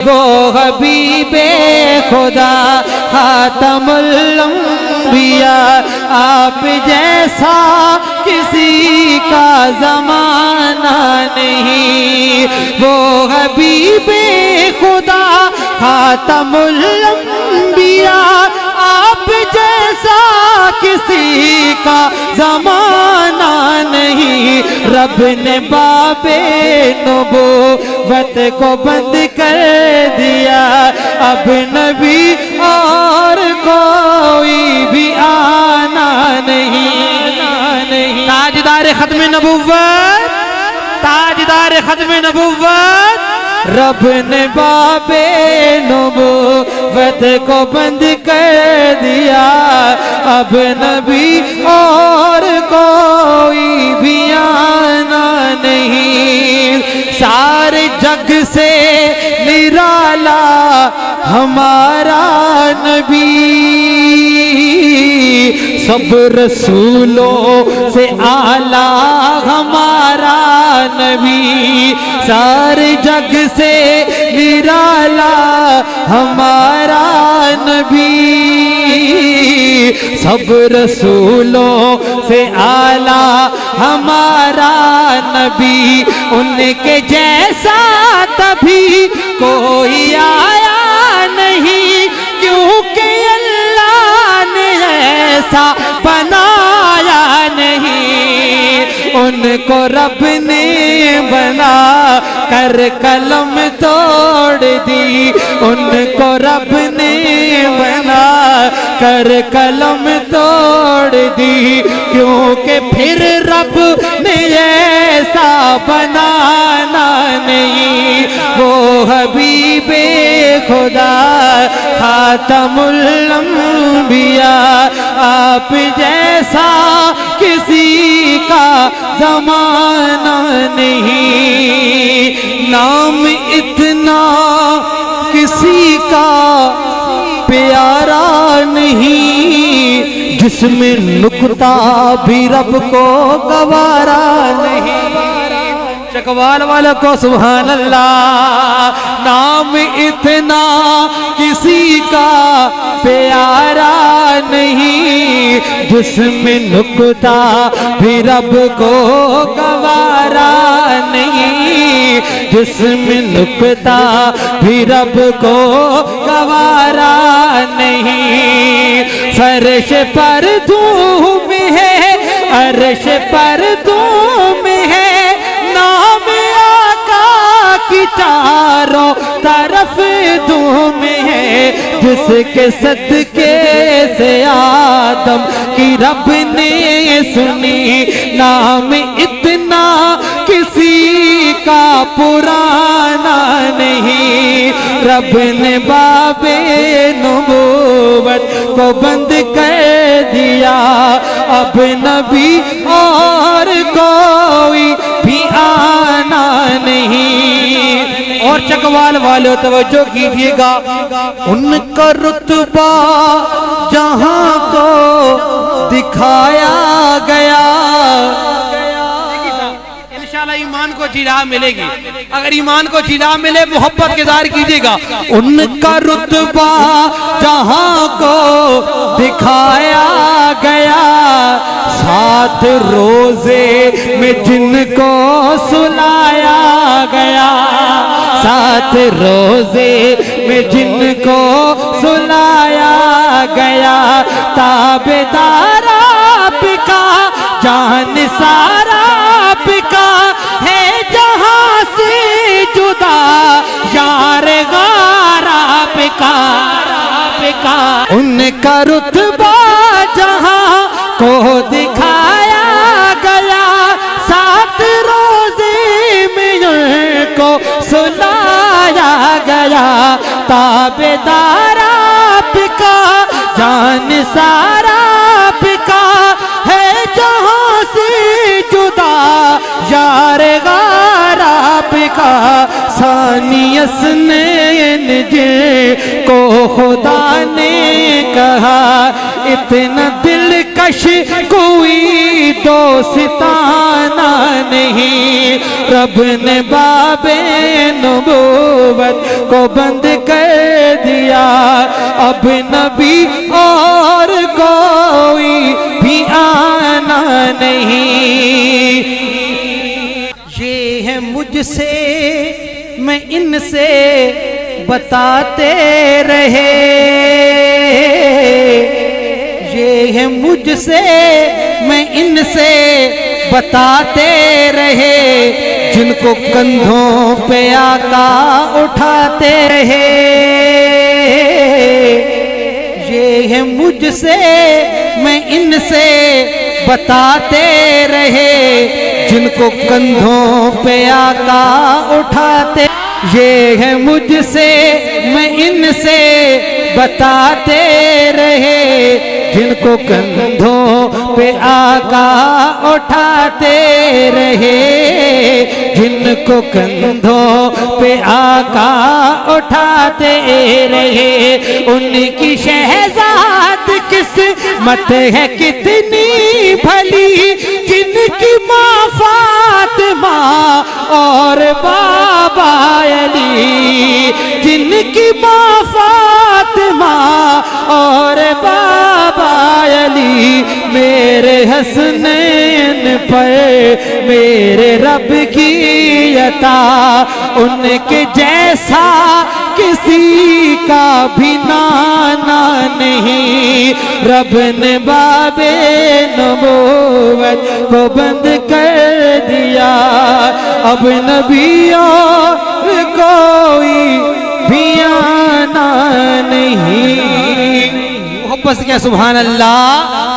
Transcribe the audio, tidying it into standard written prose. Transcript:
وہ حبیب خدا خاتم الانبیاء، آپ جیسا کسی کا زمانہ نہیں۔ وہ حبیب خدا خاتم الانبیاء، آپ جیسا کسی کا زمانہ نہیں۔ رب نے باب نبوت کو بند کر دیا، اب نبی اور کوئی بھی آنا نہیں۔ تاجدار ختم نبوت، تاجدار ختم نبوت، رب نے باب نبوت کو بند کر دیا، اب نبی اور کوئی بھی آنا نہیں۔ سارے جگ سے نرالا ہمارا نبی، سب رسولوں سے اعلیٰ ہمارا نبی، سارے جگ سے نرالا ہمارا نبی، سب رسولوں سے اعلیٰ ہمارا نبی، ان کے جیسا تبھی کوئی آیا نہیں، کیونکہ اللہ نے ایسا بنایا نہیں۔ ان کو رب نے بنا کر قلم توڑ دی، ان کو رب نے بنا کر قلم توڑ دی، کیونکہ پھر رب نے ایسا بنانا نہیں۔ وہ حبیب خدا خاتم الانبیاء، آپ جیسا کسی کا زمانہ نہیں۔ نام اتنا کسی کا پیارا نہیں، جس میں نکتہ بھی رب کو گوارا نہیں۔ چکوال والوں کو سبحان اللہ۔ نام اتنا کسی کا پیارا نہیں، جس میں نکتہ بھی رب کو گوارا نہیں، جس میں نکتہ بھی رب کو گوارا نہیں۔ فرش پر دھوم ہے، عرش پر دھوم ہے، نام آقا کی چاروں طرف دھوم ہے، جس کے صدقے سے آدم کی رب نے سنی۔ نام اتنا کسی کا پرانا نہیں، رب نے باب نبوت کو بند کر دیا، اب نبی اور کوئی بھی آنا نہیں۔ اور چکوال والوں توجہ کیجئے گا، ان کا رتبہ جہاں کو دکھایا گیا۔ انشاءاللہ ایمان کو جلا ملے گی، اگر ایمان کو جلا ملے محبت کے ظاہر کیجئے گا۔ ان کا رتبہ جہاں کو دکھایا گیا، 7 روزے میں جن کو سلایا گیا، 7 روزے میں جن کو سلایا گیا، تابعدار آپ کا جان سارا آپ کا ہے، جہاں سے جدا یار غار آپ کا۔ ان کا رتبہ جہاں کو دکھایا گیا، 7 روزے میں ان کو سلایا گیا، تابعدار آپ کا جان سارا آپ کا ہے، جہاں سے جدا یار غار آپ کا۔ ثانی اثنین جن کو خدا نے کہا، اتنا دل کا دلکش کوئی دوستانہ نہیں، رب نے باب نبوت کو بند کر دیا، اب نبی اور کوئی بھی آنا نہیں۔ یہ ہے مجھ سے میں ان سے بتاتے رہے، یہ ہے مجھ سے میں ان سے بتاتے رہے، جن کو کندھوں پہ آقا اٹھاتے رہے، یہ ہے مجھ سے میں ان سے بتاتے رہے، جن کو کندھوں پہ آقا اٹھاتے، یہ ہے مجھ سے میں ان سے بتاتے رہے، جن کو کندھوں پہ آقا اٹھاتے رہے، جن کو کندھوں پہ آقا اٹھاتے رہے، ان کی شہزاد قسمت ہے کتنی بھلی، جن کی ماں فاطمہ اور بابا علی، جن کی ماں فاطمہ اور بابا علی، میرے حسنین پر میرے رب کی عطا، ان کے جیسا کسی کا بھی نانا نہیں، رب نے باب نبوت کو بند کر دیا، اب نبی اور کوئی بھی آنا نہیں۔ محبت سے کیا سبحان اللہ۔